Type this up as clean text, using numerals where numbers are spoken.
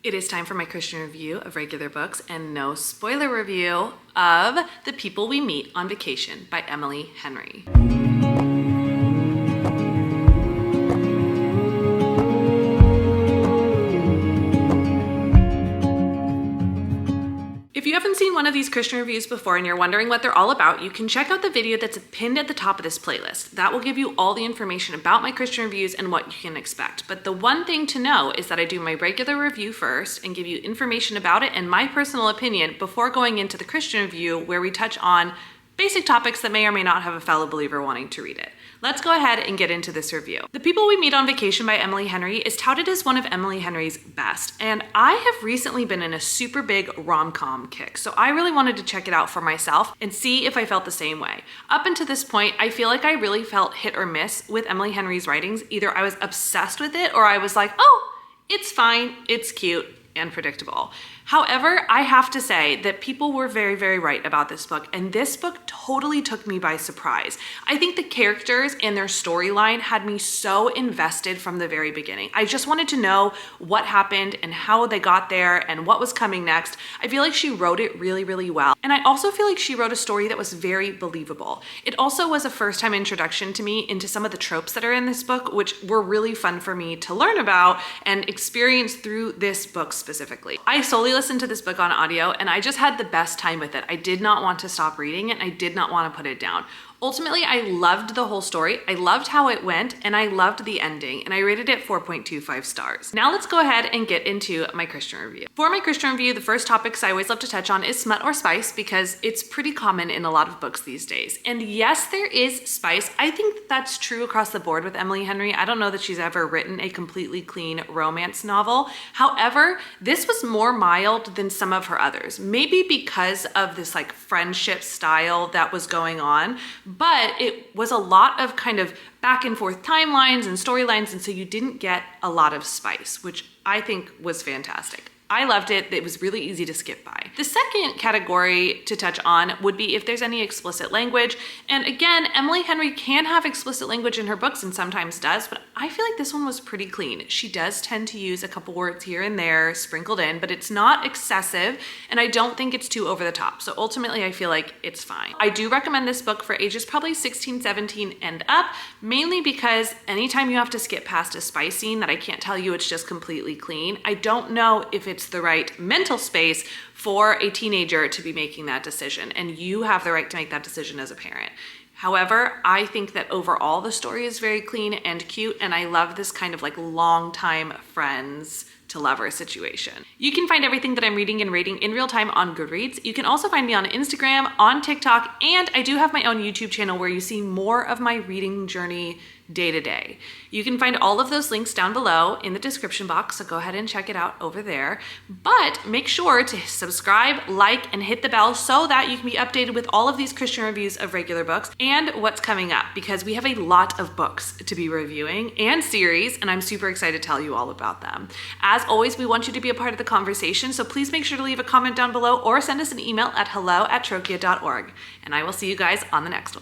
It is time for my Christian review of regular books and no spoiler review of The People We Meet on Vacation by Emily Henry. If you haven't seen one of these Christian reviews before and you're wondering what they're all about, you can check out the video that's pinned at the top of this playlist. That will give you all the information about my Christian reviews and what you can expect. But the one thing to know is that I do my regular review first and give you information about it and my personal opinion before going into the Christian review, where we touch on basic topics that may or may not have a fellow believer wanting to read it. Let's go ahead and get into this review. The People We Meet on Vacation by Emily Henry is touted as one of Emily Henry's best, and I have recently been in a super big rom-com kick, so I really wanted to check it out for myself and see if I felt the same way. Up until this point, I feel like I really felt hit or miss with Emily Henry's writings. Either I was obsessed with it or I was like, oh, it's fine, it's cute and predictable. However, I have to say that people were very, very right about this book, and this book totally took me by surprise. I think the characters and their storyline had me so invested from the very beginning. I just wanted to know what happened and how they got there and what was coming next. I feel like she wrote it really, really well. And I also feel like she wrote a story that was very believable. It also was a first-time introduction to me into some of the tropes that are in this book, which were really fun for me to learn about and experience through this book specifically. I solely listened to this book on audio and I just had the best time with it. I did not want to stop reading it and I did not want to put it down. Ultimately, I loved the whole story. I loved how it went and I loved the ending, and I rated it 4.25 stars. Now let's go ahead and get into my Christian review. For my Christian review, the first topics I always love to touch on is smut or spice, because it's pretty common in a lot of books these days. And yes, there is spice. I think that's true across the board with Emily Henry. I don't know that she's ever written a completely clean romance novel. However, this was more mild than some of her others, maybe because of this like friendship style that was going on. But it was a lot of kind of back and forth timelines and storylines, and so you didn't get a lot of spice, which I think was fantastic. I loved it. It was really easy to skip by. The second category to touch on would be if there's any explicit language. And again, Emily Henry can have explicit language in her books and sometimes does, but I feel like this one was pretty clean. She does tend to use a couple words here and there sprinkled in, but it's not excessive, and I don't think it's too over the top. So ultimately, I feel like it's fine. I do recommend this book for ages probably 16, 17 and up, mainly because anytime you have to skip past a spice scene that I can't tell you it's just completely clean, I don't know if it's the right mental space for a teenager to be making that decision, and you have the right to make that decision as a parent. However, I think that overall the story is very clean and cute, and I love this kind of like long-time friends to lover situation. You can find everything that I'm reading and rating in real time on Goodreads. You can also find me on Instagram, on TikTok, and I do have my own YouTube channel where you see more of my reading journey day to day. You can find all of those links down below in the description box, so go ahead and check it out over there. But make sure to subscribe, like, and hit the bell so that you can be updated with all of these Christian reviews of regular books and what's coming up, because we have a lot of books to be reviewing and series, and I'm super excited to tell you all about them. As always, we want you to be a part of the conversation, so please make sure to leave a comment down below or send us an email at hello@trokia.org. And I will see you guys on the next one.